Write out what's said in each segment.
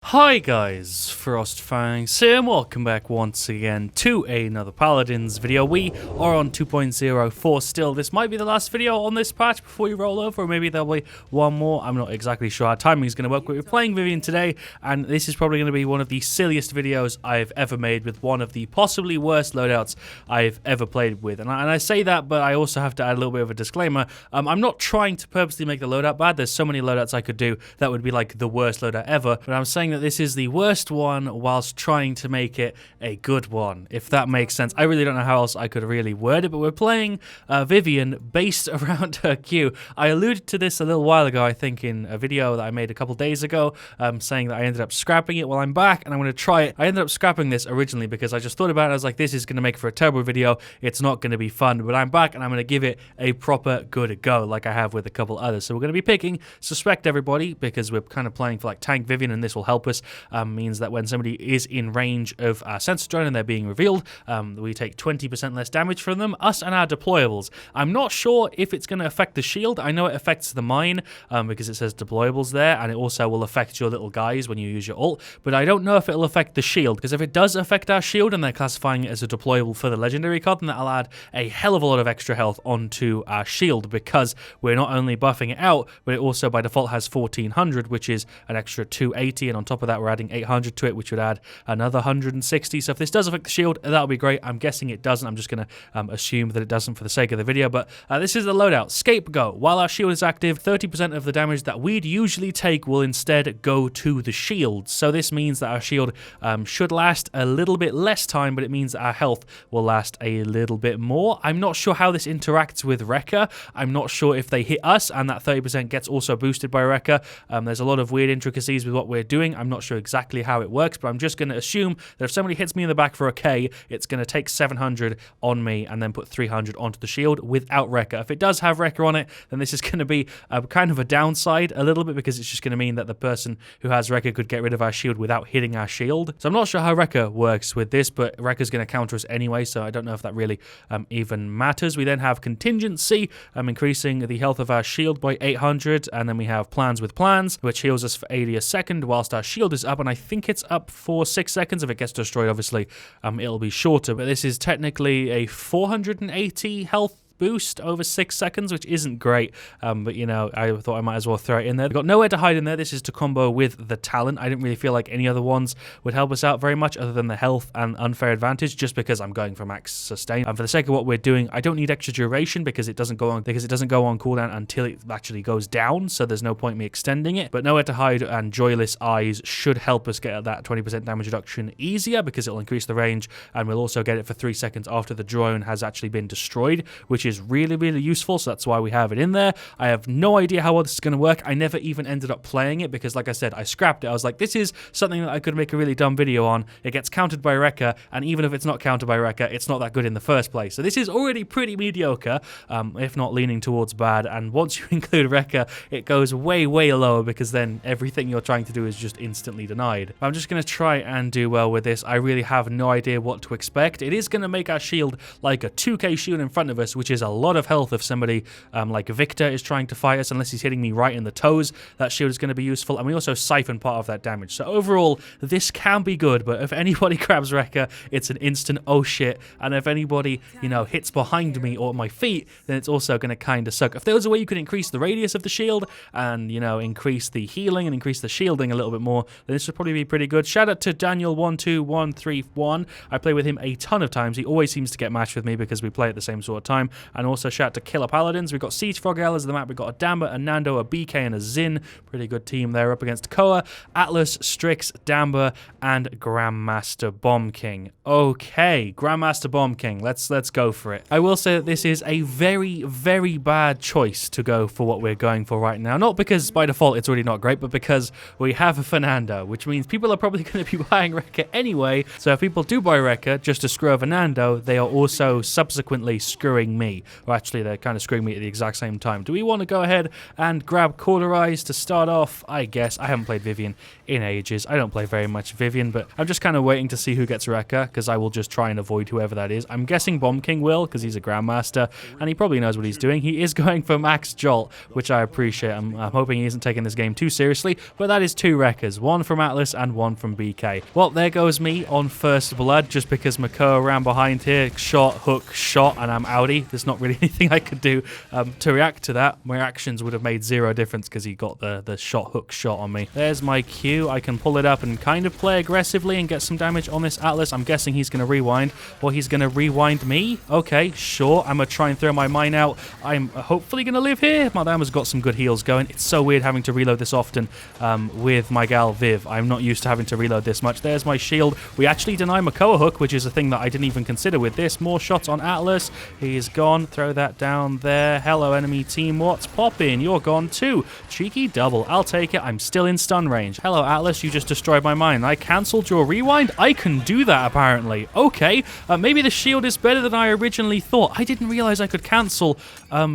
Hi guys, FrostFangs here and welcome back once again to another Paladins video. We are on 2.04 still. This might be the last video on this patch before we roll over, or maybe there'll be one more. I'm not exactly sure how timing is going to work, but we're playing Vivian today, and this is probably going to be one of the silliest videos I've ever made with one of the possibly worst loadouts I've ever played with. And I say that, but I also have to add a little bit of a disclaimer. I'm not trying to purposely make the loadout bad. There's so many loadouts I could do that would be like the worst loadout ever, but I'm saying that this is the worst one whilst trying to make it a good one, if that makes sense. I really don't know how else I could really word it, but we're playing Vivian based around her queue. I alluded to this a little while ago, I think, in a video that I made a couple days ago, saying that I ended up scrapping it. Well, I'm back and I'm going to try it. I ended up scrapping this originally because I just thought about it. I was like, this is going to make for a terrible video. It's not going to be fun, but I'm back and I'm going to give it a proper good go like I have with a couple others. So we're going to be picking Suspect Everybody because we're kind of playing for like Tank Vivian, and this will help us. Means that when somebody is in range of our sensor drone and they're being revealed, we take 20% less damage from them, us and our deployables. I'm not sure if it's going to affect the shield. I know it affects the mine because it says deployables there, and it also will affect your little guys when you use your ult, but I don't know if it'll affect the shield, because if it does affect our shield and they're classifying it as a deployable for the legendary card, then that'll add a hell of a lot of extra health onto our shield, because we're not only buffing it out, but it also by default has 1400, which is an extra 280, and on top of that we're adding 800 to it, which would add another 160. So if this does affect the shield, that'll be great. I'm guessing it doesn't. I'm just going to assume that it doesn't for the sake of the video. But this is the loadout. Scapegoat. While our shield is active, 30% of the damage that we'd usually take will instead go to the shield. So this means that our shield should last a little bit less time, but it means that our health will last a little bit more. I'm not sure how this interacts with Wrecker. I'm not sure if they hit us and that 30% gets also boosted by Wrecker. There's a lot of weird intricacies with what we're doing. I'm not sure exactly how it works, but I'm just going to assume that if somebody hits me in the back for a K, it's going to take 700 on me and then put 300 onto the shield without Wrecker. If it does have Wrecker on it, then this is going to be kind of a downside a little bit, because it's just going to mean that the person who has Wrecker could get rid of our shield without hitting our shield. So I'm not sure how Wrecker works with this, but Wrecker's going to counter us anyway, so I don't know if that really even matters. We then have Contingency, increasing the health of our shield by 800, and then we have Plans with Plans, which heals us for 80 a second whilst our shield is up, and I think it's up for 6 seconds. If it gets destroyed, obviously, it'll be shorter, but this is technically a 480 health boost over 6 seconds, which isn't great, but you know, I thought I might as well throw it in there. We've got Nowhere to Hide in there. This is to combo with the talent. I didn't really feel like any other ones would help us out very much other than the health and Unfair Advantage, just because I'm going for max sustain. And for the sake of what we're doing, I don't need extra duration because it doesn't go on cooldown until it actually goes down, so there's no point me extending it. But Nowhere to Hide and Joyless Eyes should help us get that 20% damage reduction easier, because it'll increase the range, and we'll also get it for 3 seconds after the drone has actually been destroyed, which is really, really useful, so that's why we have it in there. I have no idea how well this is going to work. I never even ended up playing it because, like I said, I scrapped it. I was like, this is something that I could make a really dumb video on. It gets countered by Wrecker, and even if it's not countered by Wrecker, it's not that good in the first place. So this is already pretty mediocre, if not leaning towards bad, and once you include Wrecker, it goes way, way lower, because then everything you're trying to do is just instantly denied. I'm just going to try and do well with this. I really have no idea what to expect. It is going to make our shield like a 2k shield in front of us, which is a lot of health if somebody like Victor is trying to fight us, unless he's hitting me right in the toes. That shield is going to be useful, and we also siphon part of that damage. So overall, this can be good, but if anybody grabs Wrecker, it's an instant oh shit, and if anybody, you know, hits behind me or my feet, then it's also going to kind of suck. If there was a way you could increase the radius of the shield and, you know, increase the healing and increase the shielding a little bit more, then this would probably be pretty good. Shout out to Daniel12131. I play with him a ton of times. He always seems to get matched with me because we play at the same sort of time. And also shout out to Killer Paladins. We've got Siege Frog as the map. We've got a Damba, a Nando, a BK, and a Zin. Pretty good team there up against Koa, Atlas, Strix, Damba, and Grandmaster Bomb King. Okay, Grandmaster Bomb King. Let's go for it. I will say that this is a very, very bad choice to go for what we're going for right now. Not because by default it's already not great, but because we have a Fernando, which means people are probably going to be buying Wrecker anyway. So if people do buy Wrecker just to screw over Nando, they are also subsequently screwing me. me. Or actually, they're kind of screwing me at the exact same time. Do we want to go ahead and grab Cauterize to start off? I guess. I haven't played Vivian in ages. I don't play very much Vivian, but I'm just kind of waiting to see who gets Rekka, because I will just try and avoid whoever that is. I'm guessing Bomb King will, because he's a Grandmaster, and he probably knows what he's doing. He is going for Max Jolt, which I appreciate. I'm hoping he isn't taking this game too seriously, but that is 2 Rekkas, one from Atlas and one from BK. Well, there goes me on first blood, just because Makoa ran behind here, shot, hook, shot, and I'm outie. There's not really anything I could do to react to that. My actions would have made 0 difference because he got the shot, hook, shot on me. There's my Q. I can pull it up and kind of play aggressively and get some damage on this Atlas. I'm guessing he's going to rewind, or he's going to rewind me. Okay, sure. I'm going to try and throw my mine out. I'm hopefully going to live here. My damage has got some good heals going. It's so weird having to reload this often with my gal Viv. I'm not used to having to reload this much. There's my shield. We actually deny Makoa hook, which is a thing that I didn't even consider with this. More shots on Atlas. He's gone. Throw that down there. Hello, enemy team. What's poppin'? You're gone too. Cheeky double. I'll take it. I'm still in stun range. Hello, Atlas. You just destroyed my mine. I cancelled your rewind? I can do that, apparently. Okay. Maybe the shield is better than I originally thought. I didn't realize I could cancel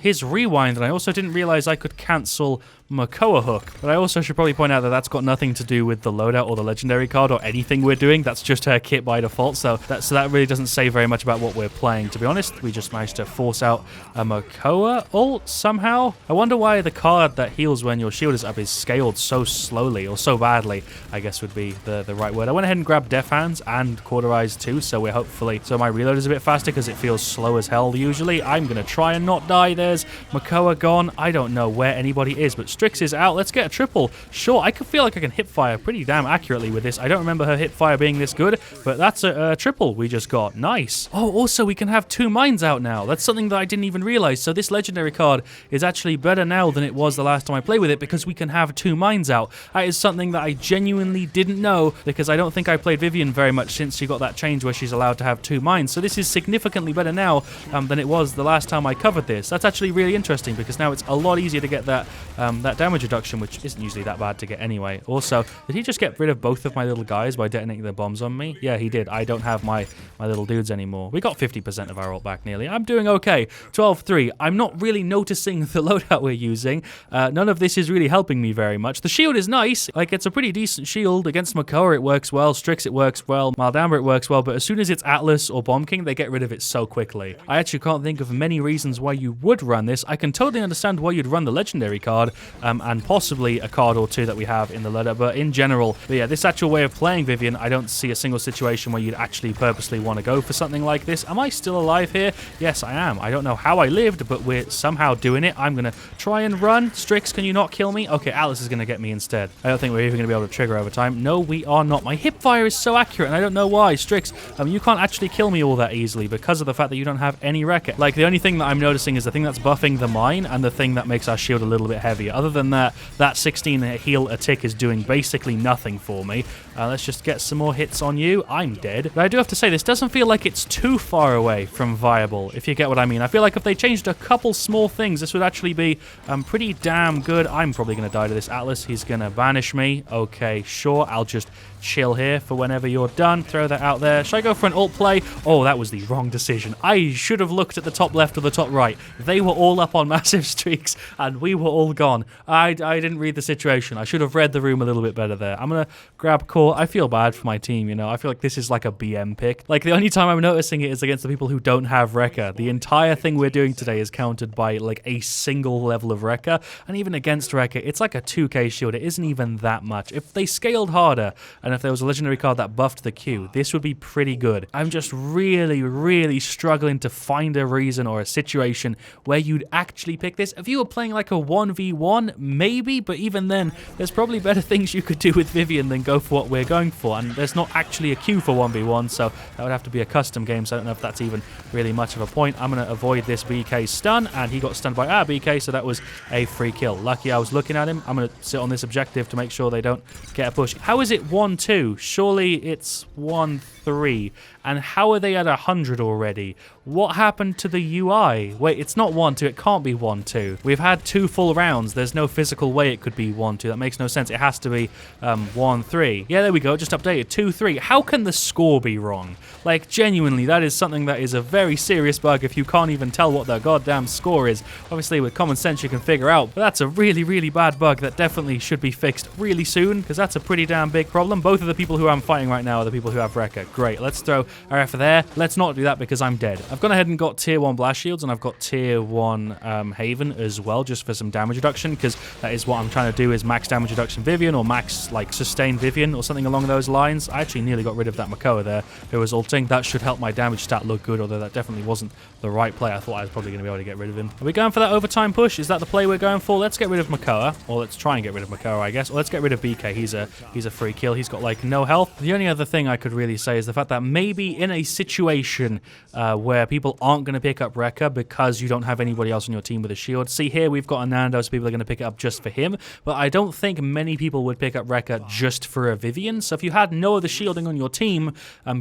his rewind, and I also didn't realize I could cancel Makoa hook. But I also should probably point out that that's got nothing to do with the loadout or the legendary card or anything we're doing. That's just her kit by default, so that really doesn't say very much about what we're playing, to be honest. We just managed to force out a Makoa ult somehow. I wonder why the card that heals when your shield is up is scaled so slowly, or so badly, I guess would be the right word. I went ahead and grabbed Death Hands and Cauterize too, so we're hopefully... So my reload is a bit faster because it feels slow as hell usually. I'm going to try and not die. There's Makoa gone. I don't know where anybody is, but Strix is out. Let's get a triple. Sure, I could feel like I can hip fire pretty damn accurately with this. I don't remember her hip fire being this good, but that's a triple we just got. Nice. Oh, also we can have 2 mines out now. That's something that I didn't even realize. So this legendary card is actually better now than it was the last time I played with it, because we can have 2 mines out. That is something that I genuinely didn't know, because I don't think I played Vivian very much since she got that change where she's allowed to have 2 mines. So this is significantly better now than it was the last time I covered this. That's actually really interesting, because now it's a lot easier to get that damage reduction, which isn't usually that bad to get anyway. Also, did he just get rid of both of my little guys by detonating the bombs on me? Yeah, he did. I don't have my little dudes anymore. We got 50% of our ult back nearly. I'm doing okay. 12-3. I'm not really noticing the loadout we're using. None of this is really helping me very much. The shield is nice. Like, it's a pretty decent shield. Against Makoa, it works well. Strix, it works well. Maldamber, it works well. But as soon as it's Atlas or Bomb King, they get rid of it so quickly. I actually can't think of many reasons why you would run this. I can totally understand why you'd run the legendary card, and possibly a card or 2 that we have in the loadout, but in general, yeah, this actual way of playing Vivian, I don't see a single situation where you'd actually purposely want to go for something like this. Am I still alive here? Yes, I am. I don't know how I lived, but we're somehow doing it. I'm going to try and run. Strix, can you not kill me? Okay, Atlas is going to get me instead. I don't think we're even going to be able to trigger over time. No, we are not. My hip fire is so accurate, and I don't know why. Strix, you can't actually kill me all that easily because of the fact that you don't have any Rekka. Like, the only thing that I'm noticing is the thing that's buffing the mine and the thing that makes our shield a little bit heavier. Other than that, that 16 heal a tick is doing basically nothing for me. Let's just get some more hits on you. I'm dead. But I do have to say, this doesn't feel like it's too far away from viable, if you get what I mean. I feel like if they changed a couple small things, this would actually be pretty damn good. I'm probably going to die to this Atlas. He's going to banish me. Okay, sure. I'll just chill here for whenever you're done. Throw that out there. Should I go for an ult play? Oh, that was the wrong decision. I should have looked at the top left or the top right. They were all up on massive streaks, and we were all gone. I didn't read the situation. I should have read the room a little bit better there. I'm going to grab core. I feel bad for my team, you know. I feel like this is like a BM pick. Like, the only time I'm noticing it is against the people who don't have Rekka. The entire thing we're doing today is countered by, like, a single level of Rekka, and even against Rekka, it's like a 2k shield. It isn't even that much. If they scaled harder, and if there was a legendary card that buffed the Q, this would be pretty good. I'm just really, really struggling to find a reason or a situation where you'd actually pick this. If you were playing like a 1v1, maybe, but even then, there's probably better things you could do with Vivian than go for what we're going for, and there's not actually a queue for 1v1, so that would have to be a custom game, so I don't know if that's even really much of a point. I'm going to avoid this BK stun, and he got stunned by our BK, so that was a free kill. Lucky I was looking at him. I'm going to sit on this objective to make sure they don't get a push. How is it 1-2? Surely it's 1-3. And how are they at 100 already? What happened to the UI? Wait, it's not 1-2. It can't be 1-2. We've had 2 full rounds. There's no physical way it could be 1-2. That makes no sense. It has to be 1-3. Yeah, there we go. Just updated 2-3. How can the score be wrong? Like, genuinely, that is something that is a very serious bug if you can't even tell what the goddamn score is. Obviously, with common sense, you can figure out, but that's a really, really bad bug that definitely should be fixed really soon, because that's a pretty damn big problem. Both of the people who I'm fighting right now are the people who have Rekka. Great, let's throw our F there. Let's not do that because I'm dead. I've gone ahead and got tier 1 blast shields, and I've got tier 1 Haven as well, just for some damage reduction, because that is what I'm trying to do, is max damage reduction Vivian, or max, like, sustain Vivian, or something along those lines. I actually nearly got rid of that Makoa there, who was ulting. That should help my damage stat look good, although that definitely wasn't the right play. I thought I was probably going to be able to get rid of him. Are we going for that overtime push? Is that the play we're going for? Let's get rid of Makoa, or let's try and get rid of Makoa, I guess. Or let's get rid of BK. He's a free kill. He's got, like, no health. The only other thing I could really say is the fact that maybe in a situation where people aren't going to pick up Rekka because you don't have anybody else on your team with a shield. See, here we've got a Nando, so people are going to pick it up just for him, but I don't think many people would pick up Rekka just for a Vivian. So if you had no other shielding on your team,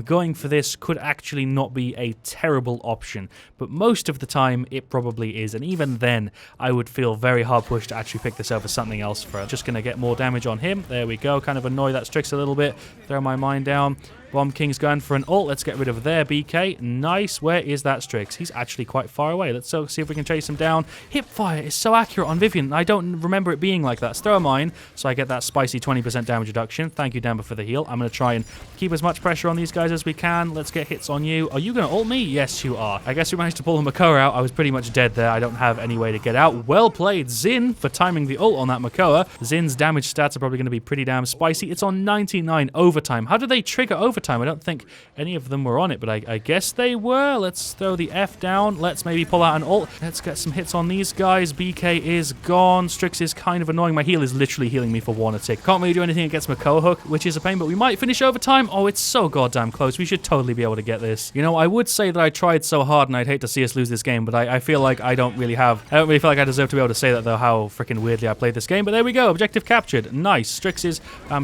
going for this could actually not be a terrible option, but most of the time it probably is, and even then I would feel very hard pushed to actually pick this over something else for. Just going to get more damage on him. There we go. Kind of annoy that Strix a little bit. Throw my mine down. Bomb King's going for an ult. Let's get rid of their BK. Nice. Where is that Strix? He's actually quite far away. Let's see if we can chase him down. Hipfire is so accurate on Vivian. I don't remember it being like that. Let's throw a mine so I get that spicy 20% damage reduction. Thank you, Demba, for the heal. I'm going to try and keep as much pressure on these guys as we can. Let's get hits on you. Are you going to ult me? Yes, you are. I guess we managed to pull the Makoa out. I was pretty much dead there. I don't have any way to get out. Well played, Xin, for timing the ult on that Makoa. Xin's damage stats are probably going to be pretty damn spicy. It's on 99 overtime. How do they trigger overtime? I don't think any of them were on it, but I guess they were. Let's throw the F down. Let's maybe pull out an ult. Let's get some hits on these guys. BK is gone. Strix is kind of annoying. My heal is literally healing me for 1 tick. Can't really do anything against Makoa Hook, which is a pain, but we might finish overtime. Oh, it's so goddamn close. We should totally be able to get this. You know, I would say that I tried so hard and I'd hate to see us lose this game, but I feel like I don't really feel like I deserve to be able to say that, though, how freaking weirdly I played this game. But there we go. Objective captured. Nice. Strix is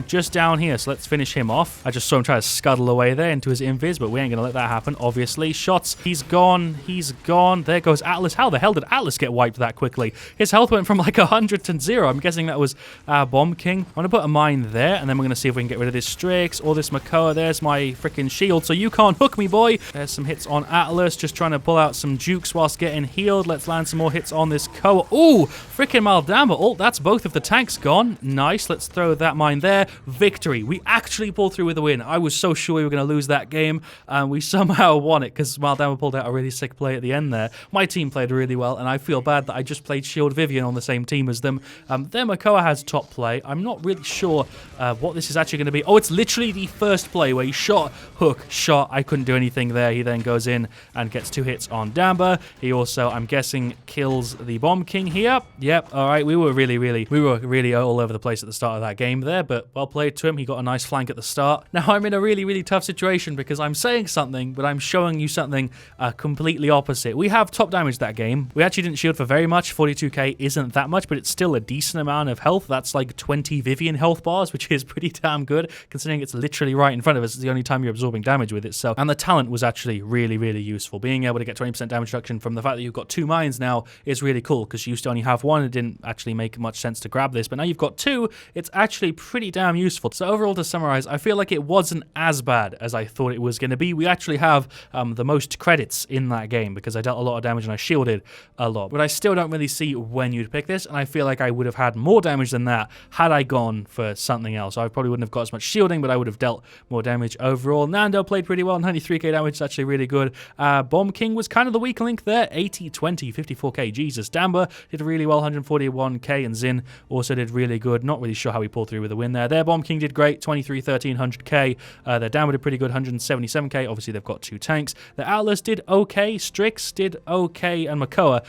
just down here, so let's finish him off. I just saw him try to scuttle away there into his invis, but we ain't gonna let that happen, obviously. Shots. He's gone. He's gone. There goes Atlas. How the hell did Atlas get wiped that quickly? His health went from like 100 to 0. I'm guessing that was Bomb King. I'm gonna put a mine there, and then we're gonna see if we can get rid of this Strix or this Makoa. There's my freaking shield, so you can't hook me, boy. There's some hits on Atlas, just trying to pull out some jukes whilst getting healed. Let's land some more hits on this Koa. Ooh, freaking Maldamba ult. That's both of the tanks gone. Nice. Let's throw that mine there. Victory. We actually pulled through with a win. I was so sure we were going to lose that game, and we somehow won it because Maldamba pulled out a really sick play at the end there. My team played really well, and I feel bad that I just played Shield Vivian on the same team as them. Their Makoa has top play. I'm not really sure what this is actually going to be. Oh, it's literally the first play where he shot, hook, shot. I couldn't do anything there. He then goes in and gets 2 hits on Damba. He also, I'm guessing, kills the Bomb King here. Yep, all right. We were really all over the place at the start of that game there, but well played to him. He got a nice flank at the start. Now I'm in a really tough situation because I'm saying something, but I'm showing you something completely opposite. We have top damage that game. We actually didn't shield for very much. 42k isn't that much, but it's still a decent amount of health. That's like 20 Vivian health bars, which is pretty damn good considering it's literally right in front of us. It's the only time you're absorbing damage with it. So, and the talent was actually really useful. Being able to get 20% damage reduction from the fact that you've got 2 mines now is really cool, because you used to only have 1. It didn't actually make much sense to grab this, but now you've got 2. It's actually pretty damn useful. So overall, to summarize, I feel like it wasn't as bad as I thought it was going to be. We actually have the most credits in that game because I dealt a lot of damage and I shielded a lot, but I still don't really see when you'd pick this, and I feel like I would have had more damage than that had I gone for something else. I probably wouldn't have got as much shielding, but I would have dealt more damage overall. Nando played pretty well, 93k damage, is actually really good. Bomb King was kind of the weak link there, 80, 20, 54k, Jesus. Damba did really well, 141k, and Xin also did really good. Not really sure how he pulled through with a win there. Their Bomb King did great, 23, 13, 100k. Their Damba did pretty good, 177k. Obviously, they've got 2 tanks. The Atlas did okay, Strix did okay, and Makoa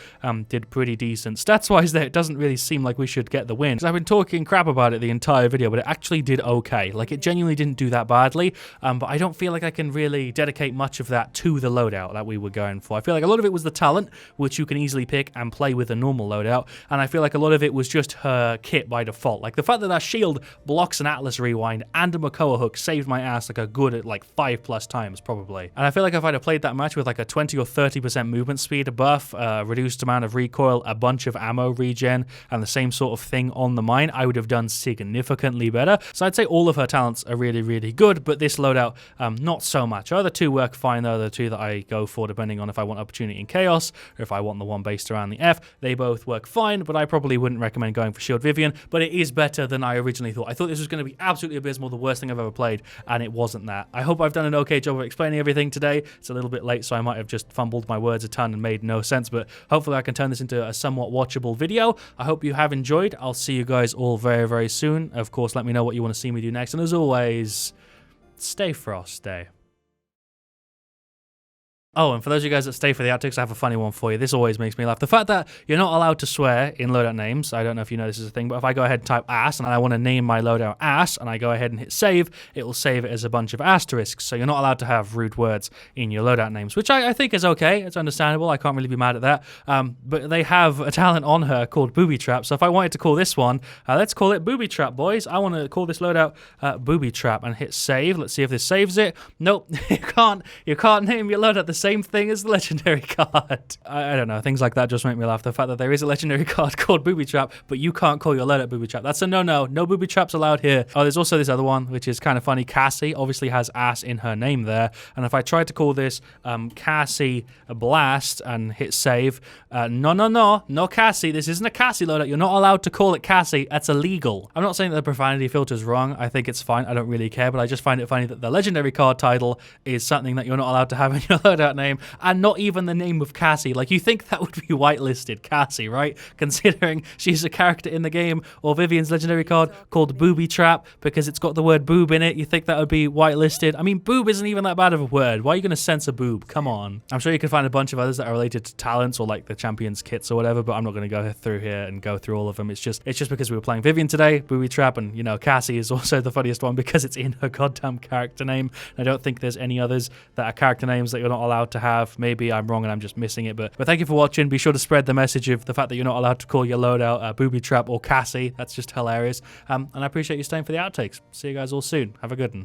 did pretty decent. Stats-wise there, it doesn't really seem like we should get the win, because I've been talking crap about it the entire video, but it actually did okay. Like, it genuinely didn't do that badly, but I don't feel like I can really dedicate much of that to the loadout that we were going for. I feel like a lot of it was the talent, which you can easily pick and play with a normal loadout, and I feel like a lot of it was just her kit by default. Like, the fact that that shield blocks an Atlas rewind and a Makoa hook saved my ass. Like, like a good like 5+ times probably. And I feel like if I'd have played that match with like a 20 or 30% movement speed buff, reduced amount of recoil, a bunch of ammo regen, and the same sort of thing on the mine, I would have done significantly better. So I'd say all of her talents are really, really good, but this loadout, not so much. Other two work fine though, the two that I go for depending on if I want opportunity in chaos or if I want the one based around the F. They both work fine, but I probably wouldn't recommend going for Shield Vivian, but it is better than I originally thought. I thought this was going to be absolutely abysmal, the worst thing I've ever played, and it wasn't that. I hope I've done an okay job of explaining everything today. It's a little bit late, so I might have just fumbled my words a ton and made no sense, but hopefully I can turn this into a somewhat watchable video. I hope you have enjoyed. I'll see you guys all very, very soon. Of course, let me know what you want to see me do next, and as always, stay frosty. Oh, and for those of you guys that stay for the outtakes, I have a funny one for you. This always makes me laugh. The fact that you're not allowed to swear in loadout names, I don't know if you know this is a thing, but if I go ahead and type ass and I want to name my loadout ass and I go ahead and hit save, it will save it as a bunch of asterisks. So you're not allowed to have rude words in your loadout names, which I think is okay. It's understandable. I can't really be mad at that. But they have a talent on her called Booby Trap. So if I wanted to call this one, let's call it Booby Trap, boys. I want to call this loadout Booby Trap and hit save. Let's see if this saves it. Nope, you can't. You can't name your loadout the same thing as the legendary card. I don't know, things like that just make me laugh. The fact that there is a legendary card called Booby Trap, but you can't call your loadout Booby Trap. That's a no-no. No booby traps allowed here. Oh, there's also this other one, which is kind of funny. Cassie obviously has ass in her name there. And if I tried to call this Cassie Blast and hit save, no Cassie. This isn't a Cassie loadout. You're not allowed to call it Cassie. That's illegal. I'm not saying that the profanity filter is wrong. I think it's fine. I don't really care, but I just find it funny that the legendary card title is something that you're not allowed to have in your loadout name, and not even the name of Cassie. Like, you think that would be whitelisted, Cassie, right? Considering she's a character in the game, or Vivian's legendary card called Booby Trap because it's got the word boob in it. You think that would be whitelisted? I mean, boob isn't even that bad of a word. Why are you going to censor boob? Come on. I'm sure you can find a bunch of others that are related to talents or like the champions kits or whatever, but I'm not going to go through here and go through all of them. It's just because we were playing Vivian today, Booby Trap, and you know, Cassie is also the funniest one because it's in her goddamn character name. I don't think there's any others that are character names that you're not allowed to have. Maybe I'm wrong and I'm just missing it, but thank you for watching. Be sure to spread the message of the fact that you're not allowed to call your loadout Booby Trap or Cassie. That's just hilarious. And I appreciate you staying for the outtakes. See you guys all soon. Have a good one.